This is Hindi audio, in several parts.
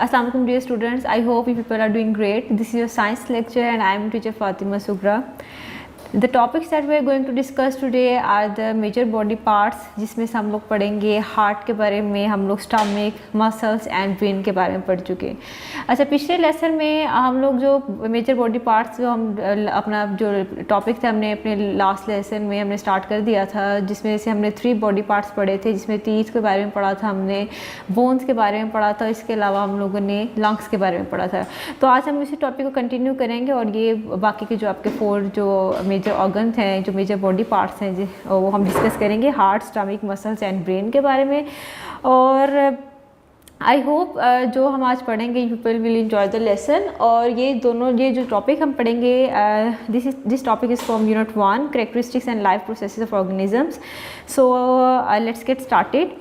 Assalamu alaikum dear students. I hope you people are doing great. This is your science lecture and I am teacher Fatima Sugra. The topics that we are going to discuss today are the major body parts, जिसमें से हम लोग पढ़ेंगे हार्ट के बारे में, हम लोग स्टमक, मसल्स एंड ब्रेन के बारे में पढ़ चुके हैं। अच्छा, पिछले लेसन में हम लोग जो मेजर बॉडी पार्ट्स जो हम अपना जो टॉपिक था हमने अपने लास्ट लेसन में हमने स्टार्ट कर दिया था, जिसमें से हमने 3 बॉडी पार्ट्स पढ़े थे, जिसमें टीथ के बारे में पढ़ा था, हमने बोन्स के बारे में पढ़ा था, इसके अलावा हम लोगों ने लंग्स के बारे में पढ़ा था। तो आज हम इसी टॉपिक को कंटिन्यू करेंगे और ये बाकी के जो आपके 4 जो मेजर ऑर्गन हैं, जो मेजर बॉडी पार्ट्स हैं, वो हम डिस्कस करेंगे heart, stomach, muscles and brain के बारे में। और आई होप जो हम आज पढ़ेंगे you people will enjoy the lesson. और ये जो टॉपिक हम पढ़ेंगे this topic is from unit 1 characteristics and life processes of organisms. So let's get started.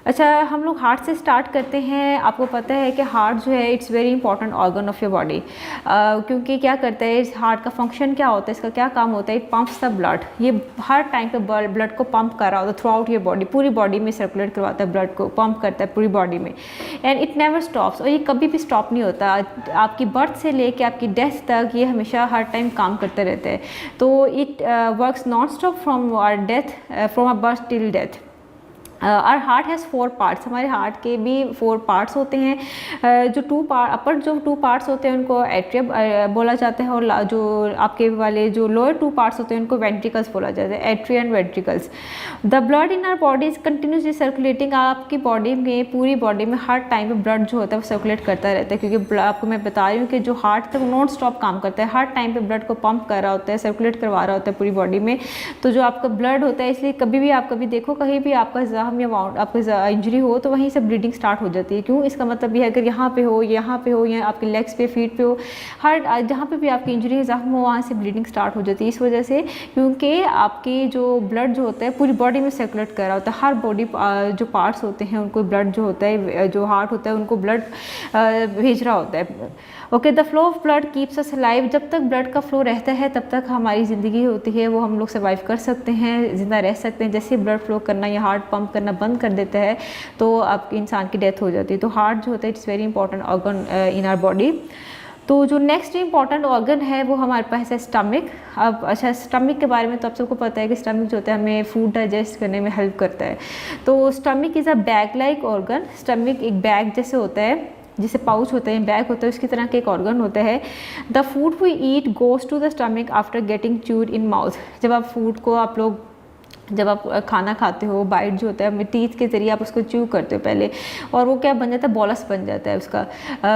अच्छा, हम लोग हार्ट से स्टार्ट करते हैं। आपको पता है कि हार्ट जो है it's very important organ of your body, क्योंकि क्या करता है इस हार्ट का फंक्शन क्या होता है, इसका क्या काम होता है, इट पंप्स द ब्लड। ये हर टाइम पे ब्लड को पंप कर रहा होता है थ्रू आउट योर बॉडी, पूरी बॉडी में सर्कुलेट करवाता है, ब्लड को पंप करता है पूरी बॉडी में, एंड इट नेवर स्टॉप्स। और ये कभी भी स्टॉप नहीं होता, आपकी बर्थ से लेके आपकी डेथ तक ये हमेशा हर टाइम काम करते रहते हैं। तो it works non stop from our death, from our birth till death. Our heart has 4 parts. हमारे हार्ट के भी 4 पार्ट्स होते हैं। जो 2 पार्ट्स होते हैं उनको एट्रियम बोला जाता है, और जो आपके वाले जो लोअर 2 पार्ट्स होते हैं उनको वेंट्रिकल्स बोला जाता है, atria and ventricles. The blood in our body is continuously circulating. आपकी बॉडी में, पूरी बॉडी में हर टाइम पे ब्लड जो होता है वो सर्कुलेट करता रहता है, क्योंकि आपको मैं बता रही हूँ कि जो हार्ट है वो नॉन स्टॉप काम करता है, हर टाइम पे ब्लड को पंप कर रहा होता है, सर्कुलेट करवा रहा होता है पूरी बॉडी में। तो जो आपका ब्लड होता है, इसलिए कभी भी आप देखो कहीं भी आपका या आपको इंजरी हो तो वहीं से ब्लीडिंग स्टार्ट हो जाती है। क्यों? इसका मतलब ये है अगर यहाँ पे हो या आपके लेग्स पे, फीट पे हो, हर जहाँ पे भी आपकी इंजरी जख्म हो वहाँ से ब्लीडिंग स्टार्ट हो जाती है। इस वजह से, क्योंकि आपकी जो ब्लड जो होता है पूरी बॉडी में सर्कुलेट कर रहा होता है, हर बॉडी जो पार्ट्स होते हैं उनको ब्लड जो होता है, जो हार्ट होता है उनको ब्लड भेज रहा होता है। Okay, the flow of blood keeps us alive. जब तक ब्लड का फ्लो रहता है तब तक हमारी ज़िंदगी होती है, वो हम लोग सर्वाइव कर सकते हैं, ज़िंदा रह सकते हैं। जैसे ब्लड फ्लो करना या हार्ट पंप करना बंद कर देता है तो आपके इंसान की डेथ हो जाती है। तो हार्ट जो होता है it's very important organ in our body. तो जो नेक्स्ट इंपॉर्टेंट ऑर्गन है वो हमारे पास है स्टमक। अब अच्छा, स्टमक के बारे में तो आप सबको पता है कि स्टमक जो होता है हमें फूड डाइजेस्ट करने में हेल्प करता है। तो stomach is a bag like organ. Stomach एक बैग जैसे होता है, जिसे पाउच होता है, बैग होता है, उसकी तरह का एक ऑर्गन होता है। The food we eat goes to the stomach after getting chewed in mouth. जब आप फूड को जब आप खाना खाते हो, बाइट जो होता है टीथ के ज़रिए आप उसको च्यू करते हो पहले, और वो क्या बन जाता है, बॉलस बन जाता है उसका।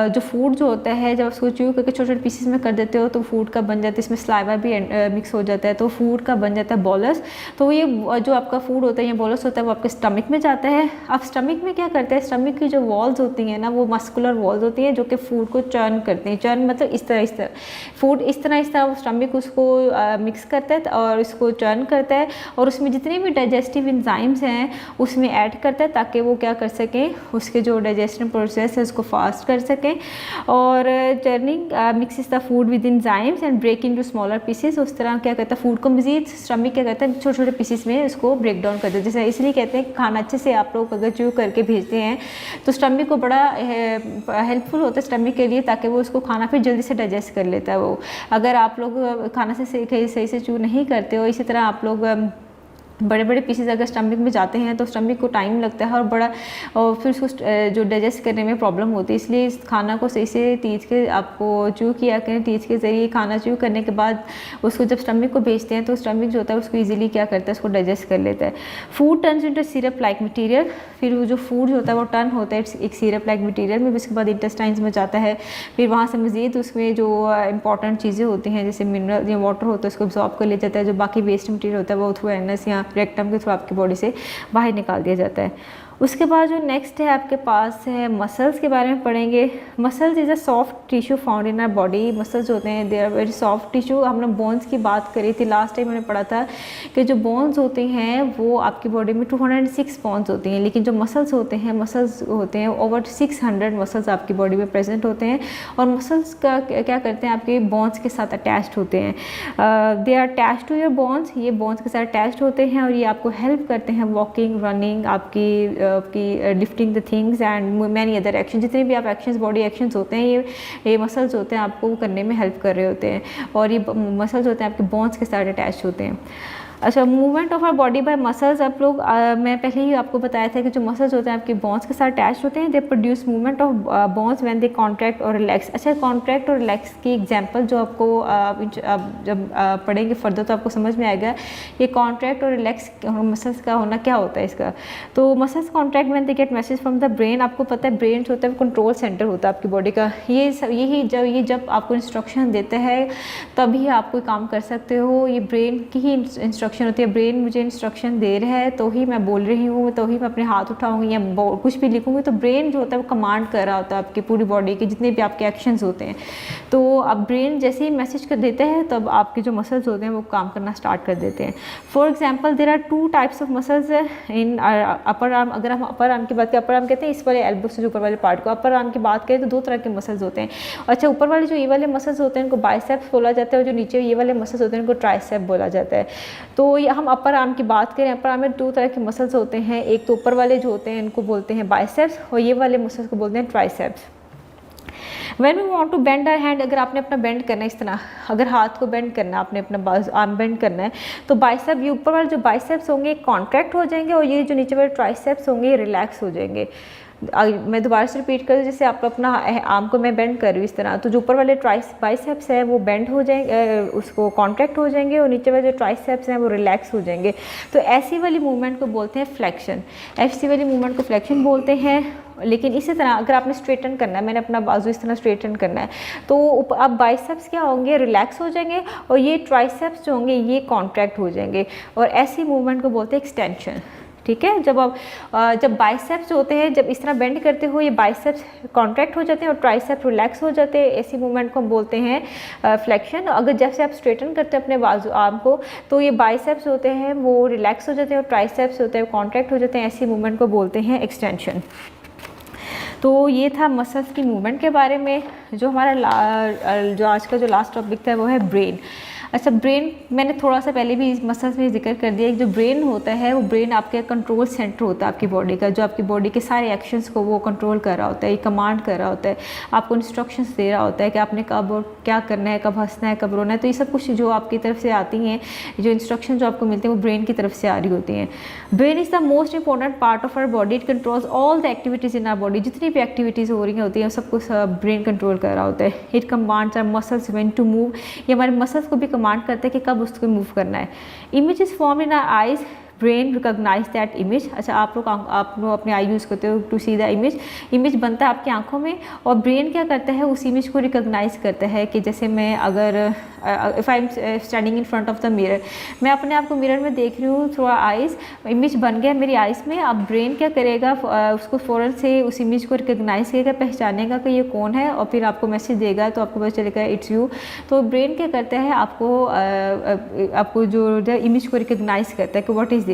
जो फूड जो होता है जब उसको च्यू करके छोटे छोटे पीसेस में कर देते हो तो फूड का बन जाता है, इसमें स्लाइवा भी मिक्स हो जाता है, तो फूड का बन जाता है बॉलस। तो ये जो आपका फूड होता है, ये बॉलस होता है, वो आपके स्टमक में जाता है। अब स्टमक में क्या करते हैं, स्टमक की जो वॉल्स होती हैं ना, वो मस्कुलर वॉल्स होती हैं जो कि फूड को चर्न करते हैं। चर्न मतलब इस तरह फूड इस तरह स्टमक उसको मिक्स करता है और इसको चर्न करता है, और उसमें जितने भी डाइजेस्टिव एंजाइम्स हैं उसमें ऐड करता है ताकि वो क्या कर सकें, उसके जो डाइजेशन प्रोसेस है उसको फास्ट कर सकें। और churning mixes the food with enzymes and break into smaller pieces. उस तरह क्या करता है, फूड को मजीद स्टमक क्या करता है, छोटे छोटे पीसेस में उसको ब्रेक डाउन करता है। जैसे इसलिए कहते हैं कि खाना अच्छे से आप लोग अगर च्यू करके भेजते हैं तो स्टमक को बड़ा हेल्पफुल होता है स्टमक के लिए, ताकि वो उसको खाना फिर जल्दी से डाइजेस्ट कर लेता है। वो अगर आप लोग खाना से सही से च्यू नहीं करते हो, इसी तरह आप लोग बड़े बड़े पीसेस अगर स्टमक में जाते हैं तो स्टमक को टाइम लगता है और फिर उसको जो डाइजेस्ट करने में प्रॉब्लम होती है। इसलिए इस खाना को सही से टीथ के आपको च्यू किया करें, टीथ के ज़रिए खाना च्यू करने के बाद उसको जब स्टमक को भेजते हैं तो स्टमक जो होता है उसको ईजिली क्या करता है, उसको डाइजेस्ट कर लेता है। Food turns into syrup like material. फिर वो जो फूड जो होता है वो टर्न होता है एक सिरप लाइक मटीरियल में, उसके बाद इंटेस्टाइन्स में जाता है। फिर वहाँ से मज़ीद उसमें जो इंपॉर्टेंट चीज़ें होती हैं जैसे मिनरल या वाटर होता है उसको अब्जॉर्ब कर लिया जाता है। जो बाकी वेस्ट मटीरियल होता है वो थ्रू एनस या रेक्टम के थ्रू आपकी बॉडी से बाहर निकाल दिया जाता है। उसके बाद जो नेक्स्ट है आपके पास है मसल्स के बारे में पढ़ेंगे। Muscles is a soft tissue found in our body. Muscles होते हैं they are very soft tissue. हमने बोन्स की बात करी थी लास्ट टाइम, मैंने पढ़ा था कि जो बोन्स होते हैं वो आपकी बॉडी में 206 बोन्स होती हैं, लेकिन जो मसल्स होते हैं ओवर 600 मसल्स आपकी बॉडी में प्रेजेंट होते हैं। और मसल्स का क्या करते हैं, आपके बोन्स के साथ अटैच्ड होते हैं। They are attached to your bones. ये बोन्स के साथ अटैच्ड होते हैं और ये आपको हेल्प करते हैं वॉकिंग, रनिंग, आपकी आपकी lifting the things and many other action, जितने भी आप एक्शंस बॉडी एक्शंस होते हैं ये मसल्स होते हैं आपको करने में हेल्प कर रहे होते हैं, और ये मसल्स होते हैं आपके बोन्स के साथ अटैच होते हैं। अच्छा, movement of our body by muscles, आप लोग मैं पहले ही आपको बताया था कि जो मसल्स होते हैं आपके बोन्स के साथ अटैच होते हैं, they produce movement of bones when they contract और रिलैक्स। अच्छा, कॉन्ट्रैक्ट और रिलैक्स की एग्जांपल जो आपको जब पढ़ेंगे फर्दर तो आपको समझ में आएगा ये कॉन्ट्रैक्ट और रिलैक्स मसल्स का होना क्या होता है इसका। तो muscles contract when they get message from the brain, आपको पता है ब्रेन जो होता है कंट्रोल सेंटर होता है आपकी बॉडी का, ये जब आपको इंस्ट्रक्शन देते हैं तभी आप कोई काम कर सकते हो, ये ब्रेन की ही इंस्ट्रक्शन होती है। ब्रेन मुझे इंस्ट्रक्शन दे रहा है तो ही मैं बोल रही हूँ, तो ही मैं अपने हाथ उठाऊंगी या कुछ भी लिखूंगी, तो ब्रेन जो होता है वो कमांड कर रहा होता है आपकी पूरी बॉडी के जितने भी आपके एक्शंस होते हैं। तो अब ब्रेन जैसे ही मैसेज कर देते हैं तब आपके जो मसल्स होते हैं वो काम करना स्टार्ट कर देते हैं। For example there are 2 types of muscles in upper arm. अगर हम अपर आर्म की बात करें, अपर आर्म कहते हैं इस वाले एल्बो से जो ऊपर वाले पार्ट को, अपर आर्म की बात करें तो 2 तरह के मसल्स होते हैं। अच्छा, ऊपर वाले जो ये वाले मसल्स होते हैं इनको बाइसेप्स बोला जाता है, और जो नीचे ये वाले मसल्स होते हैं इनको ट्राइसेप बोला जाता है। तो ये हम अपर आर्म की बात करें, अपर आर्म में 2 तरह के मसल्स होते हैं, एक तो ऊपर वाले जो होते हैं इनको बोलते हैं बाइसेप्स, और ये वाले मसल्स को बोलते हैं triceps. When we want to bend our hand, अगर आपने अपना बेंड करना है इस तरह, अगर हाथ को बेंड करना है, आपने अपना आर्म बेंड करना है, तो बाइसेप, ये ऊपर वाले जो बाइसेप्स होंगे कॉन्ट्रैक्ट हो जाएंगे, और ये जो नीचे वाले ट्राइसेप्स होंगे ये रिलैक्स हो जाएंगे। मैं दोबारा से रिपीट कर दूँ, जैसे आप अपना आर्म को मैं बेंड कर रही हूँ इस तरह, तो जो ऊपर वाले बाइसेप्स है वो बेंड हो जाएंगे, उसको कॉन्ट्रैक्ट हो जाएंगे, और नीचे वाले जो ट्राइसेप्स हैं वो रिलैक्स हो जाएंगे। तो ऐसी वाली मूवमेंट को बोलते हैं फ्लेक्शन, ऐसी वाली मूवमेंट को फ्लेक्शन बोलते हैं। लेकिन इसी तरह अगर आपने स्ट्रेटन करना है, मैंने अपना बाजू इस तरह स्ट्रेटन करना है, तो अब बाइसेप्स क्या होंगे, रिलैक्स हो जाएंगे, और ये ट्राइसेप्स जो होंगे ये कॉन्ट्रैक्ट हो जाएंगे, और ऐसी मूवमेंट को बोलते हैं एक्सटेंशन। ठीक है, जब बाइसेप्स होते हैं, जब इस तरह बेंड करते हो ये बाइसेप्स कॉन्ट्रैक्ट हो जाते हैं और ट्राइसेप्स रिलैक्स हो जाते हैं, ऐसी मूवमेंट को हम बोलते हैं फ्लेक्शन। अगर जैसे आप स्ट्रेटन करते हैं अपने बाजू आर्म को, तो ये बाइसेप्स होते हैं वो रिलैक्स हो जाते हैं और ट्राइसेप्स होते हैं वो कॉन्ट्रैक्ट हो जाते हैं, ऐसी मूवमेंट को बोलते हैं एक्सटेंशन। तो ये था मसल्स की मूवमेंट के बारे में। जो हमारा जो आज का जो लास्ट टॉपिक था वो है ब्रेन। अच्छा, ब्रेन मैंने थोड़ा सा पहले भी इस मसल्स में जिक्र कर दिया कि जो ब्रेन होता है वो ब्रेन आपके कंट्रोल सेंटर होता है आपकी बॉडी का, जो आपकी बॉडी के सारे एक्शंस को वो कंट्रोल कर रहा होता है, ये कमांड कर रहा होता है, आपको इंस्ट्रक्शंस दे रहा होता है कि आपने कब क्या करना है, कब हंसना है, कब रोना है। तो ये सब कुछ जो आपकी तरफ से आती हैं, जो इंस्ट्रक्शन जो आपको मिलते हैं वो ब्रेन की तरफ से आ रही होती हैं। Brain is the most important part of our body, it controls all the activities in our body. जितनी भी एक्टिविटीज़ हो रही होती हैं सब कुछ ब्रेन कंट्रोल कर रहा होता है। It commands our muscles when to move, ये हमारे मसल्स को भी कमांड करता है कि कब उसको मूव करना है। Images form in our eyes, brain recognise that image. अच्छा, आप लोग अपने आई यूज़ करते हो to see the image, image बनता है आपकी आंखों में, और ब्रेन क्या करता है उस इमेज को रिकॉग्नाइज करता है कि जैसे मैं अगर if I am standing in front of the mirror, मैं अपने आप को मिरर में देख रही हूँ थ्रू आइज़, इमेज बन गया मेरी आइज़ में। अब ब्रेन क्या करेगा, उसको फ़ौरन से उस इमेज को रिकॉग्नाइज करेगा, पहचानेगा कि ये कौन है, और फिर आपको मैसेज देगा, तो आपको पता चलेगा इट्स यू। तो ब्रेन क्या करता है, आपको जो इमेज को रिकॉग्नाइज करता है कि what is this.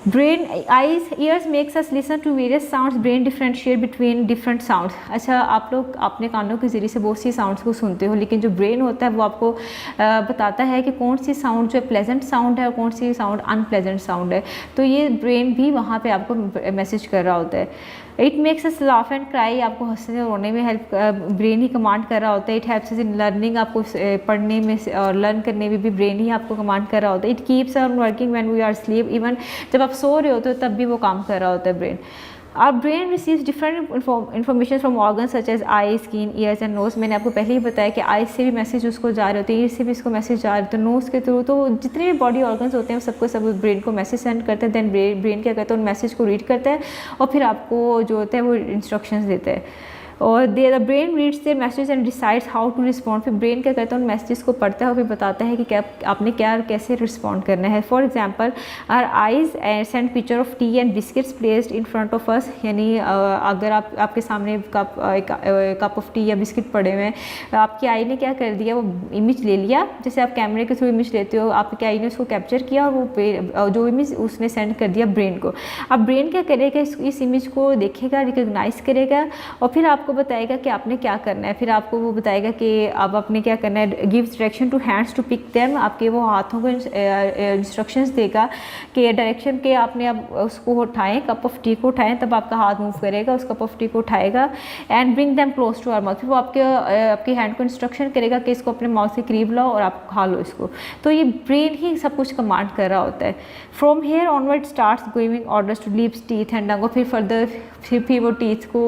Brain eyes ears makes us listen to various sounds, brain differentiate between different sounds. अच्छा, आप लोग अपने कानों के ज़रिए से बहुत सी साउंड्स को सुनते हो, लेकिन जो ब्रेन होता है वो आपको बताता है कि कौन सी साउंड जो है प्लेजेंट साउंड है और कौन सी साउंड अनप्लेजेंट साउंड है। तो ये ब्रेन भी वहाँ पे आपको मैसेज कर रहा होता है। It makes us laugh and cry, आपको हंसने और रोने में हेल्प ब्रेन ही कमांड कर रहा होता है। It helps us in learning, आपको पढ़ने में और लर्न करने में भी ब्रेन ही आपको कमांड कर रहा होता है। It keeps on working when we are sleep, even जब आप सो रहे होते हो तब भी वो काम कर रहा होता है brain. Our brain receives different information from organs such as eyes, skin, ears and nose। मैंने आपको पहले ही बताया कि आइज से भी मैसेज उसको जा रहे होते हैं, ईयर से भी इसको मैसेज जा रहे होते हैं, नोज़ के थ्रू। तो जितने भी बॉडी ऑर्गन्स होते हैं सबको सब ब्रेन को मैसेज सेंड करते हैं। देन ब्रेन क्या करता है, उन मैसेज को रीड करता है और फिर आपको जो होता है वो इंस्ट्रक्शंस देता है। और the brain reads their message and decides how to respond. फिर ब्रेन क्या करता है, उन मैसेज को पढ़ता है और फिर बताता है कि क्या आपने क्या कैसे रिस्पॉन्ड करना है। For example, our eyes send picture of tea and biscuits placed in front of us, यानी अगर आपके सामने कप ऑफ टी या बिस्किट पड़े हुए हैं, आपकी आई ने क्या कर दिया, वो इमेज ले लिया। जैसे आप कैमरे के थ्रू इमेज लेते हो, आपकी आई ने उसको कैप्चर किया और वो जो इमेज उसने सेंड कर दिया ब्रेन को। अब ब्रेन क्या करेगा, इस इमेज को देखेगा, रिकॉग्नाइज करेगा और फिर आपको आपको बताएगा कि आपने क्या करना है, फिर आपको वो बताएगा कि अब आपने क्या करना है, gives direction to hands to pick them, आपके वो हाथों को इंस्ट्रक्शंस देगा कि डायरेक्शन के आपने अब उसको उठाएं, कप ऑफ टी को उठाएं, तब आपका हाथ मूव करेगा, उस कप ऑफ टी को उठाएगा and bring them close to our mouth, फिर वो आपके हैंड को इंस्ट्रक्शन करेगा कि इसको अपने माउथ से करीब लाओ और आप खा लो इसको। तो ये ब्रेन ही सब कुछ कमांड कर रहा होता है। From here onward starts giving orders to lips, teeth and tongue, फिर फर्दर फिर वो टीथ को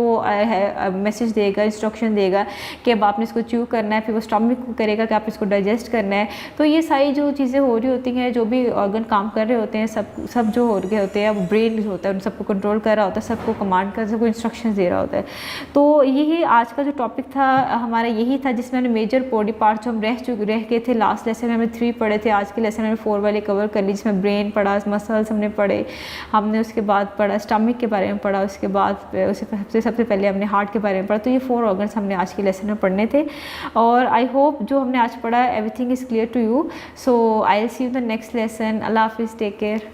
मैसेज देगा, इंस्ट्रक्शन देगा कि अब आपने इसको च्यू करना है, फिर वो स्टमक को करेगा कि आप इसको डाइजेस्ट करना है। तो ये सारी जो चीज़ें हो रही होती हैं, जो भी ऑर्गन काम कर रहे होते हैं, सब जो हो रहे होते हैं, वो ब्रेन जो होता है उन सबको कंट्रोल कर रहा होता है, सबको कमांड कर, सबको इंस्ट्रक्शन दे रहा होता है। तो यही आज का जो टॉपिक था हमारा यही था, जिसमें हमने मेजर बॉडी पार्ट्स जो हम रह गए थे लास्ट लेसन में, हमने 3 पढ़े थे, आज के लेसन में 4 वाले कवर कर ली, जिसमें ब्रेन पढ़ा, मसल्स हमने पढ़े, हमने उसके बाद पढ़ा स्टमक के बारे में पढ़ा, उसके बाद सबसे पहले हमने हार्ट के बारे में पढ़ा। तो ये 4 ऑर्गन्स हमने आज के लेसन में पढ़ने थे और आई होप जो हमने आज पढ़ा everything is clear to you. So I will see you the next lesson. अल्लाह हाफिज़, टेक केयर।